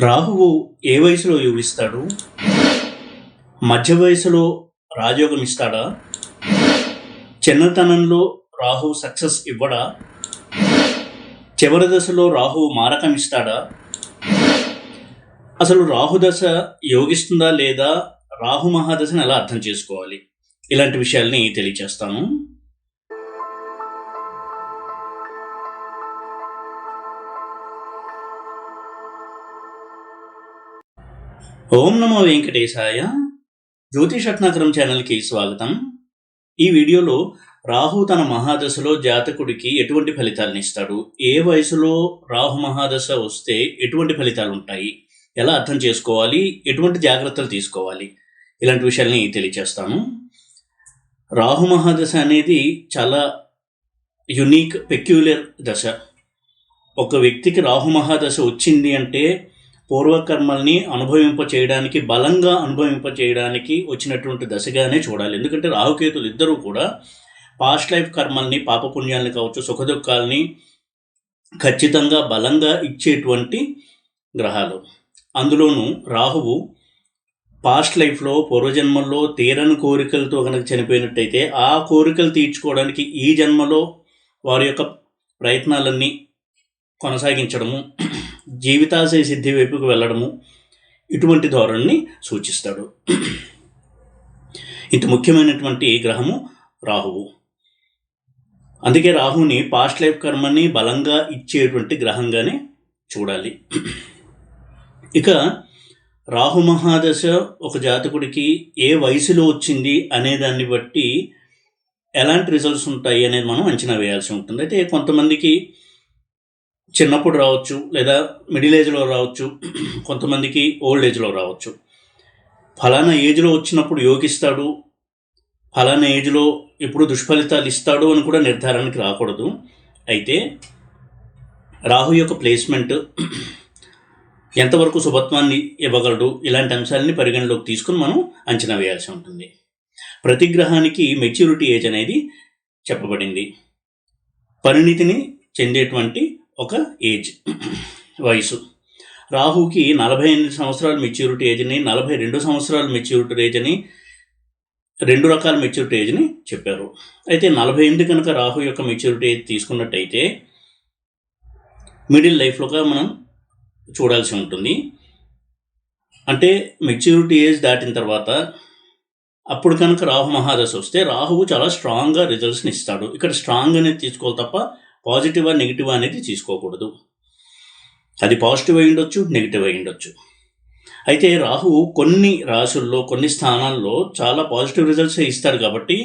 రాహువు ఏ వయసులో యోగిస్తాడు? మధ్య వయసులో రాజయోగం ఇస్తాడా? చిన్నతనంలో రాహువు సక్సెస్ ఇవ్వడా? చివరి దశలో రాహువు మారకం ఇస్తాడా? అసలు రాహుదశ యోగిస్తుందా లేదా? రాహు మహాదశను ఎలా అర్థం చేసుకోవాలి? ఇలాంటి విషయాల్ని తెలియచేస్తాను. ఓం నమో వెంకటేశాయ. జ్యోతిషరత్నాకరం ఛానల్కి స్వాగతం. ఈ వీడియోలో రాహు తన మహాదశలో జాతకుడికి ఎటువంటి ఫలితాలను ఇస్తాడు, ఏ వయసులో రాహు మహాదశ వస్తే ఎటువంటి ఫలితాలు ఉంటాయి, ఎలా అర్థం చేసుకోవాలి, ఎటువంటి జాగ్రత్తలు తీసుకోవాలి, ఇలాంటి విషయాల్ని తెలియచేస్తాను. రాహు మహాదశ అనేది చాలా యునిక్, పెక్యులర్ దశ. ఒక వ్యక్తికి రాహు మహాదశ వచ్చింది అంటే పూర్వకర్మల్ని బలంగా అనుభవింప చేయడానికి వచ్చినటువంటి దశగానే చూడాలి. ఎందుకంటే రాహుకేతులు ఇద్దరూ కూడా పాస్ట్ లైఫ్ కర్మల్ని, పాపపుణ్యాలని కావచ్చు, సుఖదుఖాలని ఖచ్చితంగా బలంగా ఇచ్చేటువంటి గ్రహాలు. అందులోనూ రాహువు పాస్ట్ లైఫ్లో, పూర్వజన్మల్లో తీరని కోరికలతో కనుక చనిపోయినట్టయితే ఆ కోరికలు తీర్చుకోవడానికి ఈ జన్మలో వారి యొక్క ప్రయత్నాలన్నీ కొనసాగించడము, జీవితాశయ సిద్ధి వైపుకు వెళ్ళడము, ఇటువంటి ధోరణిని సూచిస్తాడు. ఇంత ముఖ్యమైనటువంటి గ్రహము రాహువు. అందుకే రాహుని పాస్ట్ లైఫ్ కర్మని బలంగా ఇచ్చేటువంటి గ్రహంగానే చూడాలి. ఇక రాహు మహాదశ ఒక జాతకుడికి ఏ వయసులో వచ్చింది అనే దాన్ని బట్టి ఎలాంటి రిజల్ట్స్ ఉంటాయి అనేది మనం అంచనా వేయాల్సి ఉంటుంది. అయితే కొంతమందికి చిన్నప్పుడు రావచ్చు, లేదా మిడిల్ ఏజ్లో రావచ్చు, కొంతమందికి ఓల్డ్ ఏజ్లో రావచ్చు. ఫలానా ఏజ్లో వచ్చినప్పుడు యోగిస్తాడు, ఫలానా ఏజ్లో ఎప్పుడు దుష్ఫలితాలు ఇస్తాడు అని కూడా నిర్ధారణకి రాకూడదు. అయితే రాహు యొక్క ప్లేస్మెంట్ ఎంతవరకు శుభత్వాన్ని ఇవ్వగలడు, ఇలాంటి అంశాలని పరిగణలోకి తీసుకుని మనం అంచనా వేయాల్సి ఉంటుంది. ప్రతి గ్రహానికి మెచ్యూరిటీ ఏజ్ అనేది చెప్పబడింది. పరిణితిని చెందేటువంటి ఒక ఏజ్, వయసు. రాహుకి 48 సంవత్సరాల మెచ్యూరిటీ ఏజ్ని, 42 సంవత్సరాల మెచ్యూరిటీ ఏజ్ అని, 2 రకాల మెచ్యూరిటీ ఏజ్ని చెప్పారు. అయితే 48 కనుక రాహు యొక్క మెచ్యూరిటీ ఏజ్ తీసుకున్నట్టయితే మిడిల్ లైఫ్లోగా మనం చూడాల్సి ఉంటుంది. అంటే మెచ్యూరిటీ ఏజ్ దాటిన తర్వాత అప్పుడు కనుక రాహు మహాదశ వస్తే రాహువు చాలా స్ట్రాంగ్గా రిజల్ట్స్ని ఇస్తాడు. ఇక్కడ స్ట్రాంగ్ అనేది తీసుకోవాలి తప్ప పాజిటివా నెగిటివ్ అనేది తీసుకోకూడదు. అది పాజిటివ్ అయి ఉండొచ్చు, నెగిటివ్ అయి ఉండొచ్చు. అయితే రాహువు కొన్ని రాశుల్లో, కొన్ని స్థానాల్లో చాలా పాజిటివ్ రిజల్ట్స్ ఇస్తాడు. కాబట్టి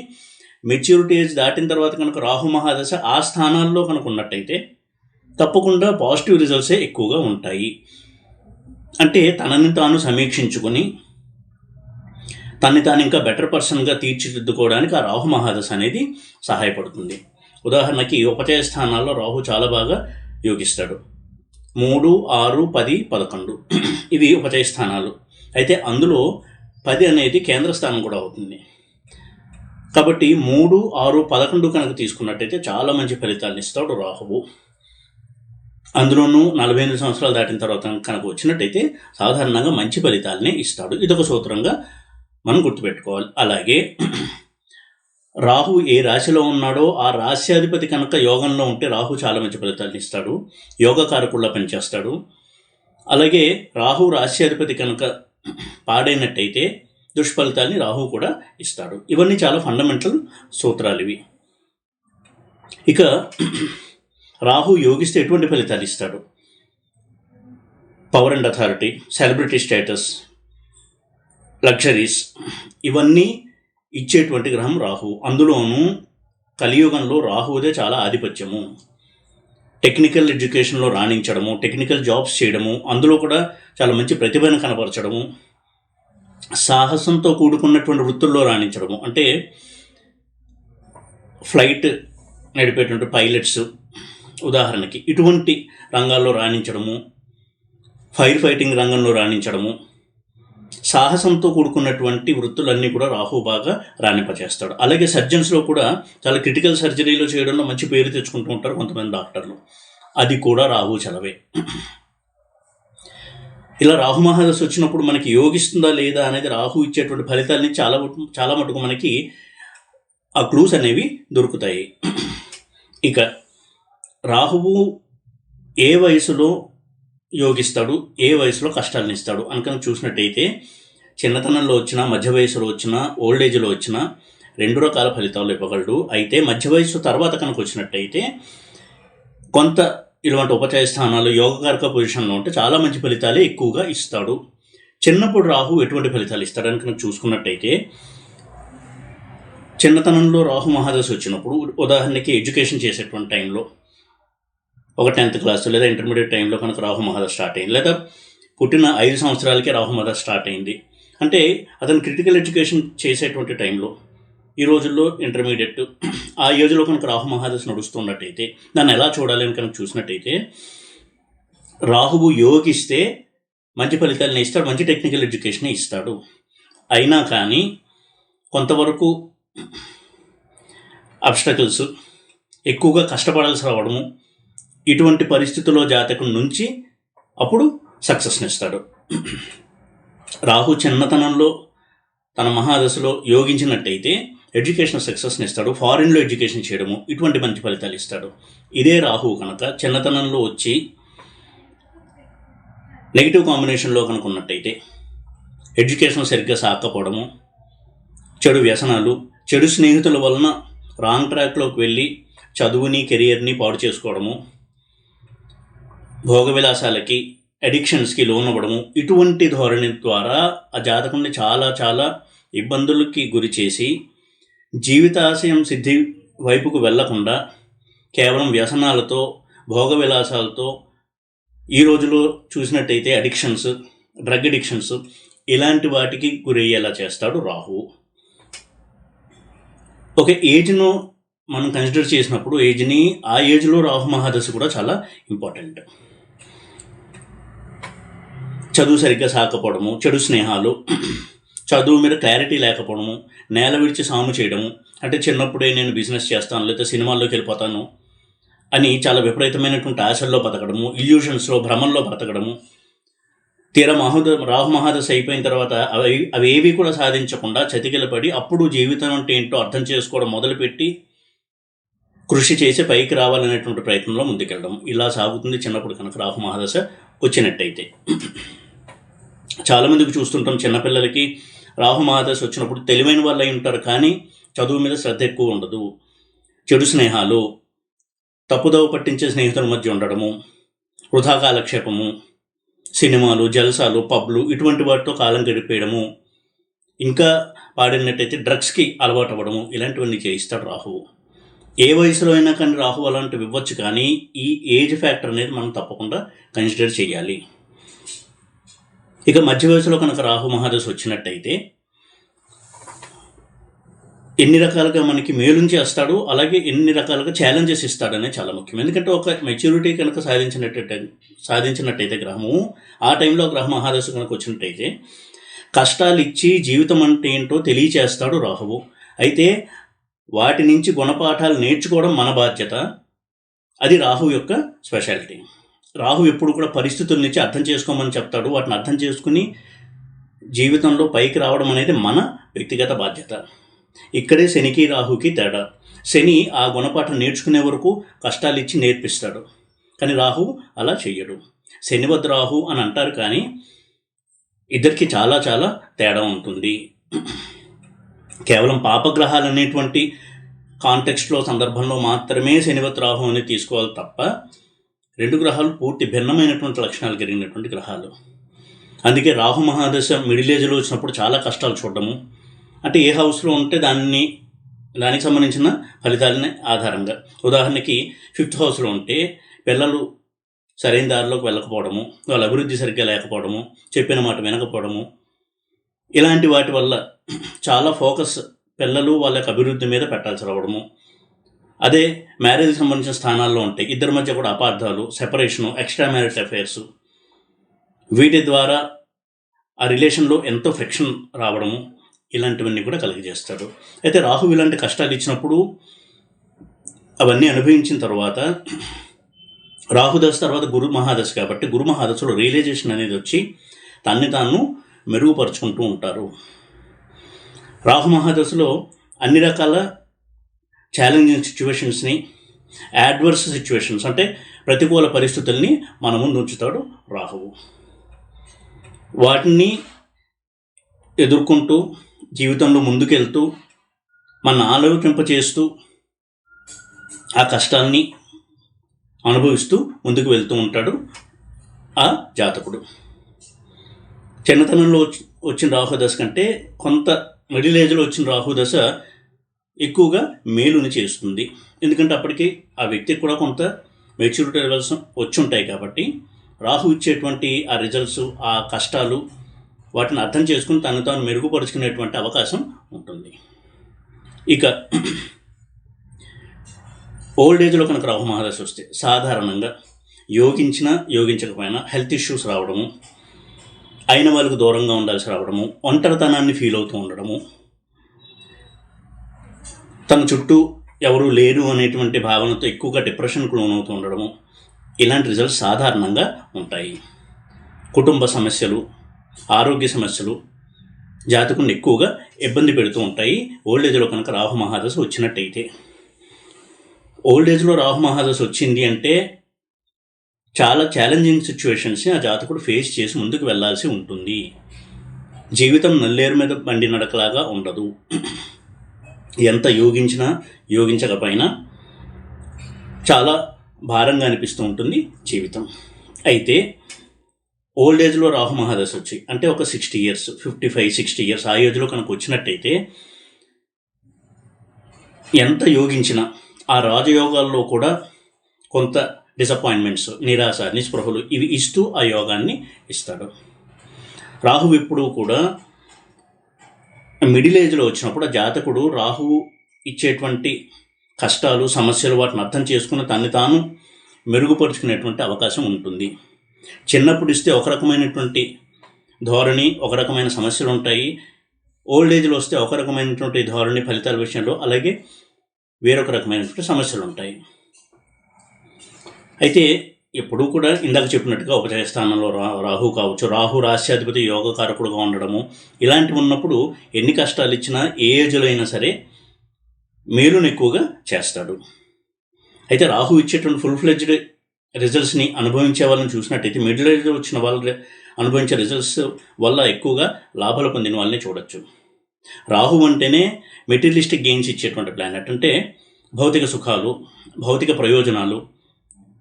మెచ్యూరిటీ ఏజ్ దాటిన తర్వాత కనుక రాహు మహాదశ ఆ స్థానాల్లో కనుక ఉన్నట్టయితే తప్పకుండా పాజిటివ్ రిజల్ట్సే ఎక్కువగా ఉంటాయి. అంటే తనని తాను సమీక్షించుకొని తనని తాను ఇంకా బెటర్ పర్సన్గా తీర్చిదిద్దుకోవడానికి ఆ రాహు మహాదశ అనేది సహాయపడుతుంది. ఉదాహరణకి ఉపచయ స్థానాల్లో రాహు చాలా బాగా యోగిస్తాడు. 3, 6, 10, 11 ఇవి ఉపచయ స్థానాలు. అయితే అందులో 10 అనేది కేంద్ర స్థానం కూడా అవుతుంది. కాబట్టి 3, 6, 11 కనుక తీసుకున్నట్టయితే చాలా మంచి ఫలితాలను ఇస్తాడు రాహువు. అందులోనూ 48 సంవత్సరాలు దాటిన తర్వాత కనుక వచ్చినట్టయితే సాధారణంగా మంచి ఫలితాలనే ఇస్తాడు. ఇదొక సూత్రంగా మనం గుర్తుపెట్టుకోవాలి. అలాగే రాహు ఏ రాశిలో ఉన్నాడో ఆ రాశ్యాధిపతి కనుక యోగంలో ఉంటే రాహు చాలా మంచి ఫలితాలను ఇస్తాడు, యోగకారకుల్లా పనిచేస్తాడు. అలాగే రాహు రాశ్యాధిపతి కనుక పాడైనట్టయితే దుష్ఫలితాలని రాహు కూడా ఇస్తాడు. ఇవన్నీ చాలా ఫండమెంటల్ సూత్రాలు ఇవి. ఇక రాహు యోగిస్తే ఎటువంటి ఫలితాలు ఇస్తాడు? Power and authority, celebrity status, luxuries, ఇవన్నీ ఇచ్చేటువంటి గ్రహం రాహు. అందులోనూ కలియుగంలో రాహుదే చాలా ఆధిపత్యము. టెక్నికల్ ఎడ్యుకేషన్లో రాణించడము, టెక్నికల్ జాబ్స్ చేయడము, అందులో కూడా చాలా మంచి ప్రతిభను కనపరచడము, సాహసంతో కూడుకున్నటువంటి వృత్తుల్లో రాణించడము. అంటే ఫ్లైట్ నడిపేటువంటి పైలట్స్ ఉదాహరణకి, ఇటువంటి రంగాల్లో రాణించడము, ఫైర్ ఫైటింగ్ రంగంలో రాణించడము, సాహసంతో కూడుకున్నటువంటి వృత్తులన్నీ కూడా రాహు బాగా రాణింపచేస్తాడు. అలాగే సర్జన్స్లో కూడా చాలా క్రిటికల్ సర్జరీలో చేయడంలో మంచి పేరు తెచ్చుకుంటూ ఉంటారు కొంతమంది డాక్టర్లు. అది కూడా రాహు చలవే. ఇలా రాహు మహాదశ వచ్చినప్పుడు మనకి యోగిస్తుందా లేదా అనేది రాహు ఇచ్చేటువంటి ఫలితాలని చాలా మటుకు మనకి ఆ క్లూస్ అనేవి దొరుకుతాయి. ఇక రాహువు ఏ వయసులో యోగిస్తాడు, ఏ వయసులో కష్టాలను ఇస్తాడు అనుకని చూసినట్టయితే చిన్నతనంలో వచ్చినా, మధ్య వయసులో వచ్చినా, ఓల్డ్ ఏజ్లో వచ్చినా 2 రకాల ఫలితాలు ఇవ్వగలడు. అయితే మధ్య వయసు తర్వాత కనుక వచ్చినట్టయితే కొంత ఇలాంటి ఉపచయ స్థానాలు యోగకారక పొజిషన్లో ఉంటే చాలా మంచి ఫలితాలే ఎక్కువగా ఇస్తాడు. చిన్నప్పుడు రాహు ఎటువంటి ఫలితాలు ఇస్తాడని కనుక చూసుకున్నట్టయితే చిన్నతనంలో రాహు మహాదశ వచ్చినప్పుడు ఉదాహరణకి ఎడ్యుకేషన్ చేసేటువంటి టైంలో ఒక 10th క్లాస్ లేదా ఇంటర్మీడియట్ టైంలో కనుక రాహు మహాదశ స్టార్ట్ అయింది, లేదా పుట్టిన 5 సంవత్సరాలకే రాహు మహాదశ స్టార్ట్ అయింది అంటే అతను క్రిటికల్ ఎడ్యుకేషన్ చేసేటువంటి టైంలో, ఈ రోజుల్లో ఇంటర్మీడియట్ ఆ ఏజ్లో కనుక రాహు మహాదశ నడుస్తున్నట్టయితే దాన్ని ఎలా చూడాలి అని కనుక చూసినట్టయితే రాహువు యోగిస్తే మంచి ఫలితాలను ఇస్తాడు, మంచి టెక్నికల్ ఎడ్యుకేషన్ ఇస్తాడు. అయినా కానీ కొంతవరకు అబ్స్టకల్స్, ఎక్కువగా కష్టపడాల్సి రావడము, ఇటువంటి పరిస్థితుల్లో జాతకం నుంచి అప్పుడు సక్సెస్ని ఇస్తాడు. రాహు చిన్నతనంలో తన మహాదశలో యోగించినట్టయితే ఎడ్యుకేషన్ సక్సెస్ని ఇస్తాడు, ఫారిన్లో ఎడ్యుకేషన్ చేయడము, ఇటువంటి మంచి ఫలితాలు ఇస్తాడు. ఇదే రాహువు కనుక చిన్నతనంలో వచ్చి నెగిటివ్ కాంబినేషన్లో కనుక ఉన్నట్టయితే ఎడ్యుకేషన్ సరిగ్గా సాకపోవడము, చెడు వ్యసనాలు, చెడు స్నేహితుల వలన రాంగ్ ట్రాక్లోకి వెళ్ళి చదువుని కెరియర్ని పాడు చేసుకోవడము, భోగ విలాసాలకి అడిక్షన్స్కి లోనవ్వడము, ఇటువంటి ధోరణి ద్వారా ఆ జాతకుని చాలా చాలా ఇబ్బందులకి గురి చేసి జీవితాశయం సిద్ధి వైపుకు వెళ్లకుండా కేవలం వ్యసనాలతో, భోగ విలాసాలతో, ఈ రోజులో చూసినట్టయితే అడిక్షన్స్, డ్రగ్ అడిక్షన్స్, ఇలాంటి వాటికి గురయ్యేలా చేస్తాడు రాహువు. ఒక ఏజ్ను మనం కన్సిడర్ చేసినప్పుడు ఆ ఏజ్లో రాహు మహాదశ కూడా చాలా ఇంపార్టెంట్. చదువు సరిగ్గా సాకపోవడము, చెడు స్నేహాలు, చదువు మీద క్లారిటీ లేకపోవడము, నేల విడిచి సాము చేయడము, అంటే చిన్నప్పుడే నేను బిజినెస్ చేస్తాను లేదా సినిమాల్లోకి వెళ్ళిపోతాను అని చాలా విపరీతమైనటువంటి ఆశల్లో బతకడము, ఇల్యూషన్స్లో, భ్రమంలో బ్రతకడము, తీరా రాహు మహాదశ అయిపోయిన తర్వాత అవేవి కూడా సాధించకుండా చతికిలపడి అప్పుడు జీవితం అంటే ఏంటో అర్థం చేసుకోవడం మొదలుపెట్టి కృషి చేసి పైకి రావాలనేటువంటి ప్రయత్నంలో ముందుకెళ్ళడం, ఇలా సాగుతుంది చిన్నప్పుడు కనుక రాహు మహాదశ వచ్చినట్టయితే. చాలామందికి చూస్తుంటాం, చిన్నపిల్లలకి రాహు మహాదశ వచ్చినప్పుడు తెలివైన వాళ్ళు అయి ఉంటారు, కానీ చదువు మీద శ్రద్ధ ఎక్కువ ఉండదు. చెడు స్నేహాలు, తప్పుదోవ పట్టించే స్నేహితుల మధ్య ఉండడము, వృధా కాలక్షేపము, సినిమాలు, జల్సాలు, పబ్లు, ఇటువంటి వాటితో కాలం గడిపేయడము, ఇంకా పాడినట్టయితే డ్రగ్స్కి అలవాటు అవ్వడము, ఇలాంటివన్నీ చేయిస్తాడు రాహువు. ఏ వయసులో అయినా కానీ రాహు అలాంటివి ఇవ్వచ్చు, కానీ ఈ ఏజ్ ఫ్యాక్టర్ అనేది మనం తప్పకుండా కన్సిడర్ చేయాలి. ఇక మధ్య వయసులో కనుక రాహు మహాదశ వచ్చినట్టయితే ఎన్ని రకాలుగా మనకి మేలుని చేస్తాడు, అలాగే ఎన్ని రకాలుగా ఛాలెంజెస్ ఇస్తాడనే చాలా ముఖ్యం. ఎందుకంటే ఒక మెచ్యూరిటీ కనుక సాధించినట్టయితే గ్రహము, ఆ టైంలో గ్రహ మహాదశ కనుక వచ్చినట్టయితే కష్టాలు ఇచ్చి జీవితం అంటే ఏంటో తెలియచేస్తాడు రాహువు. అయితే వాటి నుంచి గుణపాఠాలు నేర్చుకోవడం మన బాధ్యత. అది రాహు యొక్క స్పెషాలిటీ. రాహు ఎప్పుడు కూడా పరిస్థితుల నుంచి అర్థం చేసుకోమని చెప్తాడు. వాటిని అర్థం చేసుకుని జీవితంలో పైకి రావడం అనేది మన వ్యక్తిగత బాధ్యత. ఇక్కడే శనికి రాహుకి తేడా. శని ఆ గుణపాఠం నేర్చుకునే వరకు కష్టాలు ఇచ్చి నేర్పిస్తాడు, కానీ రాహు అలా చెయ్యడు. శని వద్ద రాహు అని అంటారు, కానీ ఇద్దరికి చాలా చాలా తేడా ఉంటుంది. కేవలం పాపగ్రహాలు అనేటువంటి కాంటెక్స్ట్లో, సందర్భంలో మాత్రమే శనివత్ రాహు అని తీసుకోవాలి తప్ప 2 గ్రహాలు పూర్తి భిన్నమైనటువంటి లక్షణాలు కలిగినటువంటి గ్రహాలు. అందుకే రాహు మహాదశ మిడిల్ ఏజ్లో వచ్చినప్పుడు చాలా కష్టాలు చూడడము, అంటే ఏ హౌస్లో ఉంటే దానికి సంబంధించిన ఫలితాలని ఆధారంగా, ఉదాహరణకి 5th హౌస్లో ఉంటే పిల్లలు సరైన దారిలోకి వెళ్ళకపోవడము, వాళ్ళ అభివృద్ధి సరిగ్గా లేకపోవడము, చెప్పిన మాట వినకపోవడము, ఇలాంటి వాటి వల్ల చాలా ఫోకస్ పిల్లలు వాళ్ళ యొక్క అభివృద్ధి మీద పెట్టాల్సి రావడము. అదే మ్యారేజ్కి సంబంధించిన స్థానాల్లో ఉంటాయి, ఇద్దరి మధ్య కూడా అపార్థాలు, సెపరేషను, ఎక్స్ట్రా మ్యారిటల్ అఫైర్స్, వీటి ద్వారా ఆ రిలేషన్లో ఎంతో ఫ్రిక్షన్ రావడము, ఇలాంటివన్నీ కూడా కలిగజేస్తాడు. అయితే రాహు ఇలాంటి కష్టాలు ఇచ్చినప్పుడు అవన్నీ అనుభవించిన తర్వాత రాహుదశ తర్వాత గురు మహాదశ, కాబట్టి గురు మహాదశలో రియలైజేషన్ అనేది వచ్చి తన్ని తాను మెరుగుపరుచుకుంటూ ఉంటారు. రాహు మహాదశలో అన్ని రకాల ఛాలెంజింగ్ సిచ్యువేషన్స్ని, యాడ్వర్స్ సిచ్యువేషన్స్ అంటే ప్రతికూల పరిస్థితుల్ని మన ముందు ఉంచుతాడు రాహువు. వాటిని ఎదుర్కొంటూ జీవితంలో ముందుకెళ్తూ మన ఆలోచింపచేస్తూ ఆ కష్టాల్ని అనుభవిస్తూ ముందుకు వెళ్తూ ఉంటాడు ఆ జాతకుడు. చిన్నతనంలో వచ్చిన రాహుదశ కంటే కొంత మిడిల్ ఏజ్లో వచ్చిన రాహుదశ ఎక్కువగా మేలుని చేస్తుంది. ఎందుకంటే అప్పటికి ఆ వ్యక్తికి కూడా కొంత మెచ్యూరిటీ లెవెల్స్ వచ్చి ఉంటాయి కాబట్టి రాహు ఇచ్చేటువంటి ఆ రిజల్ట్స్, ఆ కష్టాలు, వాటిని అర్థం చేసుకుని తను తాను మెరుగుపరుచుకునేటువంటి అవకాశం ఉంటుంది. ఇక ఓల్డ్ ఏజ్లో కనుక రాహు మహాదశ వస్తే సాధారణంగా యోగించినా యోగించకపోయినా హెల్త్ ఇష్యూస్ రావడము, అయిన వాళ్ళకు దూరంగా ఉండాల్సి రావడము, ఒంటరితనాన్ని ఫీల్ అవుతూ ఉండడము, తన చుట్టూ ఎవరు లేరు అనేటువంటి భావనతో ఎక్కువగా డిప్రెషన్కు లోనవుతూ ఉండడము, ఇలాంటి రిజల్ట్స్ సాధారణంగా ఉంటాయి. కుటుంబ సమస్యలు, ఆరోగ్య సమస్యలు జాతకుని ఎక్కువగా ఇబ్బంది పెడుతూ ఉంటాయి ఓల్డ్ ఏజ్లో కనుక రాహు మహాదశ వచ్చినట్టయితే. ఓల్డ్ ఏజ్లో రాహు మహాదశ వచ్చింది అంటే చాలా ఛాలెంజింగ్ సిచ్యువేషన్స్ని ఆ జాతకుడు ఫేస్ చేసి ముందుకు వెళ్ళాల్సి ఉంటుంది. జీవితం నల్లేరు మీద బండి నడకలాగా ఉండదు. ఎంత యోగించినా యోగించకపోయినా చాలా భారంగా అనిపిస్తూ ఉంటుంది జీవితం. అయితే ఓల్డ్ ఏజ్లో రాహు మహాదశ వచ్చి అంటే ఒక 60 years, 55-60 years ఆ ఏజ్లో కనుక వచ్చినట్టయితే ఎంత యోగించినా ఆ రాజయోగాల్లో కూడా కొంత డిసప్పాయింట్మెంట్స్, నిరాశ, నిస్పృహలు ఇవి ఇస్తూ ఆ యోగాన్ని ఇస్తాడు. రాహు ఎప్పుడూ కూడా మిడిల్ ఏజ్లో వచ్చినప్పుడు ఆ జాతకుడు రాహువు ఇచ్చేటువంటి కష్టాలు, సమస్యలు వాటిని అర్థం చేసుకుని తన్ని తాను మెరుగుపరుచుకునేటువంటి అవకాశం ఉంటుంది. చిన్నప్పుడు ఇస్తే ఒక రకమైనటువంటి ధోరణి, ఒక రకమైన సమస్యలు ఉంటాయి. ఓల్డ్ ఏజ్లో వస్తే ఒక రకమైనటువంటి ధోరణి ఫలితాల విషయంలో, అలాగే వేరొక రకమైనటువంటి సమస్యలు ఉంటాయి. అయితే ఎప్పుడూ కూడా ఇందాక చెప్పినట్టుగా ఉపజయ స్థానంలో రాహు కావచ్చు, రాహు రాశ్యాధిపతి యోగకారకుడుగా ఉండడము, ఇలాంటివి ఉన్నప్పుడు ఎన్ని కష్టాలు ఇచ్చినా ఏ ఏజ్లో అయినా సరే మేలును ఎక్కువగా చేస్తాడు. అయితే రాహు ఇచ్చేటువంటి ఫుల్ ఫ్లెడ్జ్డ్ రిజల్ట్స్ని అనుభవించే వాళ్ళని చూసినట్టయితే మిడిల్ ఏజ్లో వచ్చిన వాళ్ళు అనుభవించే రిజల్ట్స్ వల్ల ఎక్కువగా లాభాలు పొందిన వాళ్ళని చూడొచ్చు. రాహు అంటేనే మెటీరియలిస్టిక్ గెయిన్స్ ఇచ్చేటువంటి ప్లానెట్. అంటే భౌతిక సుఖాలు, భౌతిక ప్రయోజనాలు,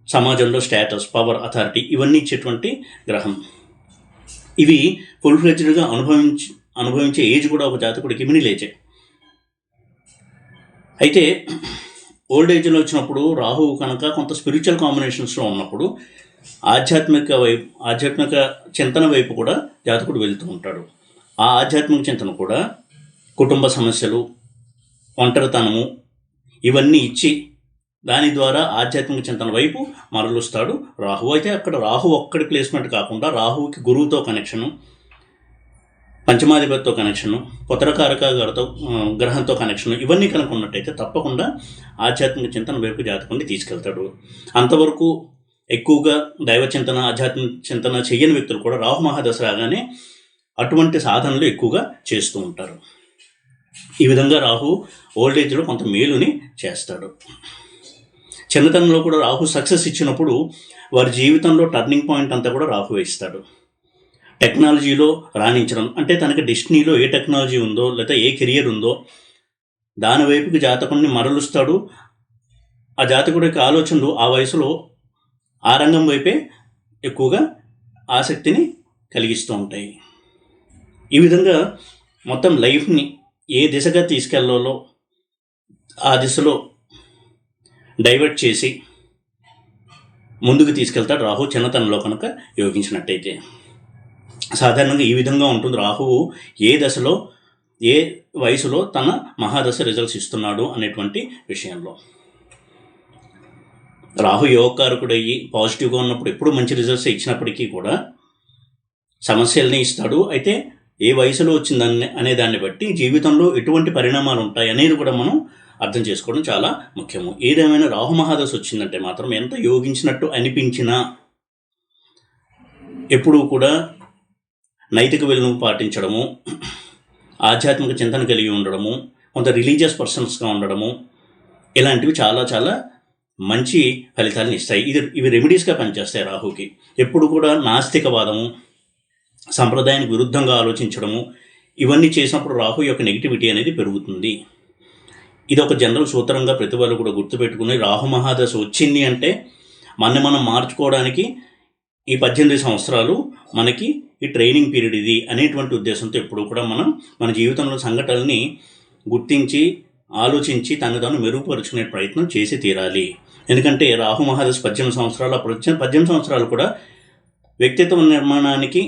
సమాజంలో స్టేటస్, పవర్, అథారిటీ ఇవన్నీ ఇచ్చేటువంటి గ్రహం. ఇవి ఫుల్ ఫ్లెడ్జ్డ్గా అనుభవించే ఏజ్ కూడా ఒక జాతకుడికి మిడిల్ ఏజే. అయితే ఓల్డ్ ఏజ్లో వచ్చినప్పుడు రాహువు కనుక కొంత స్పిరిచువల్ కాంబినేషన్స్లో ఉన్నప్పుడు ఆధ్యాత్మిక చింతన వైపు కూడా జాతకుడు వెళ్తూ ఉంటాడు. ఆ ఆధ్యాత్మిక చింతన కూడా కుటుంబ సమస్యలు, ఒంటరితనము ఇవన్నీ ఇచ్చి దాని ద్వారా ఆధ్యాత్మిక చింతన వైపు మరలుస్తాడు రాహువు. అయితే అక్కడ రాహు ఒక్కడి ప్లేస్మెంట్ కాకుండా రాహువుకి గురువుతో కనెక్షను, పంచమాధిపతితో కనెక్షను, పుత్రకారక గ్రహంతో కనెక్షను ఇవన్నీ కనుక ఉన్నట్టయితే తప్పకుండా ఆధ్యాత్మిక చింతన వైపు జాతకుడిని తీసుకెళ్తాడు. అంతవరకు ఎక్కువగా దైవ చింతన, ఆధ్యాత్మిక చింతన చెయ్యని వ్యక్తులు కూడా రాహు మహాదశ రాగానే అటువంటి సాధనలు ఎక్కువగా చేస్తూ ఉంటారు. ఈ విధంగా రాహు ఓల్డ్ ఏజ్లో కొంత మేలుని చేస్తాడు. చిన్నతనంలో కూడా రాహు సక్సెస్ ఇచ్చినప్పుడు వారి జీవితంలో టర్నింగ్ పాయింట్ అంతా కూడా రాహు ఇస్తాడు. టెక్నాలజీలో రాణించడం అంటే తనకి డెస్టినీలో ఏ టెక్నాలజీ ఉందో లేదా ఏ కెరియర్ ఉందో దాని వైపుకి జాతకుడిని మరలుస్తాడు. ఆ జాతకుడికి ఆలోచనలు ఆ వయసులో ఆ రంగం వైపే ఎక్కువగా ఆసక్తిని కలిగిస్తూ ఉంటాయి. ఈ విధంగా మొత్తం లైఫ్ని ఏ దిశగా తీసుకెళ్లాలో ఆ దిశలో డైవర్ట్ చేసి ముందుకు తీసుకెళ్తాడు రాహు చిన్నతనంలో కనుక యోగించినట్టయితే. సాధారణంగా ఈ విధంగా ఉంటుంది రాహువు ఏ దశలో ఏ వయసులో తన మహాదశ రిజల్ట్స్ ఇస్తున్నాడు అనేటువంటి విషయంలో. రాహు యోగకారకుడయ్యి పాజిటివ్గా ఉన్నప్పుడు ఎప్పుడు మంచి రిజల్ట్స్ ఇచ్చినప్పటికీ కూడా సమస్యల్ని ఇస్తాడు. అయితే ఏ వయసులో వచ్చిందని అనే దాన్ని బట్టి జీవితంలో ఎటువంటి పరిణామాలు ఉంటాయి అనేది కూడా మనం అర్థం చేసుకోవడం చాలా ముఖ్యము. ఏదేమైనా రాహు మహాదశ వచ్చిందంటే మాత్రం ఎంత యోగించినట్టు అనిపించినా ఎప్పుడూ కూడా నైతిక విలువను పాటించడము, ఆధ్యాత్మిక చింతన కలిగి ఉండడము, కొంత రిలీజియస్ పర్సన్స్గా ఉండడము, ఇలాంటివి చాలా చాలా మంచి ఫలితాలను ఇస్తాయి. ఇవి రెమెడీస్గా పనిచేస్తాయి రాహుకి. ఎప్పుడు కూడా నాస్తికవాదము, సంప్రదాయానికి విరుద్ధంగా ఆలోచించడము, ఇవన్నీ చేసినప్పుడు రాహు యొక్క నెగిటివిటీ అనేది పెరుగుతుంది. ఇది ఒక జనరల్ సూత్రంగా ప్రతి వాళ్ళు కూడా గుర్తుపెట్టుకుని, రాహు మహాదశ వచ్చింది అంటే మనం మార్చుకోవడానికి ఈ 18 సంవత్సరాలు మనకి ఈ ట్రైనింగ్ పీరియడ్ ఇది అనేటువంటి ఉద్దేశంతో ఎప్పుడు కూడా మనం మన జీవితంలో సంఘటనల్ని గుర్తించి ఆలోచించి తాను మెరుగుపరుచుకునే ప్రయత్నం చేసి తీరాలి. ఎందుకంటే రాహు మహాదశ 18 సంవత్సరాలు, అప్పుడు వచ్చిన 18 సంవత్సరాలు కూడా వ్యక్తిత్వ నిర్మాణానికి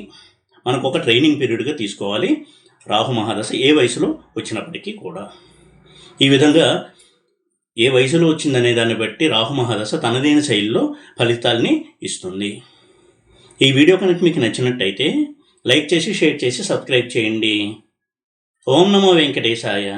మనకు ఒక ట్రైనింగ్ పీరియడ్గా తీసుకోవాలి, రాహు మహాదశ ఏ వయసులో వచ్చినప్పటికీ కూడా. ఈ విధంగా ఏ వయసులో వచ్చిందనే దాన్ని బట్టి రాహు మహాదశ తనదైన శైలిలో ఫలితాల్ని ఇస్తుంది. ఈ వీడియో కనుక మీకు నచ్చినట్టయితే లైక్ చేసి, షేర్ చేసి, సబ్స్క్రైబ్ చేయండి. ఓం నమో వెంకటేశాయ.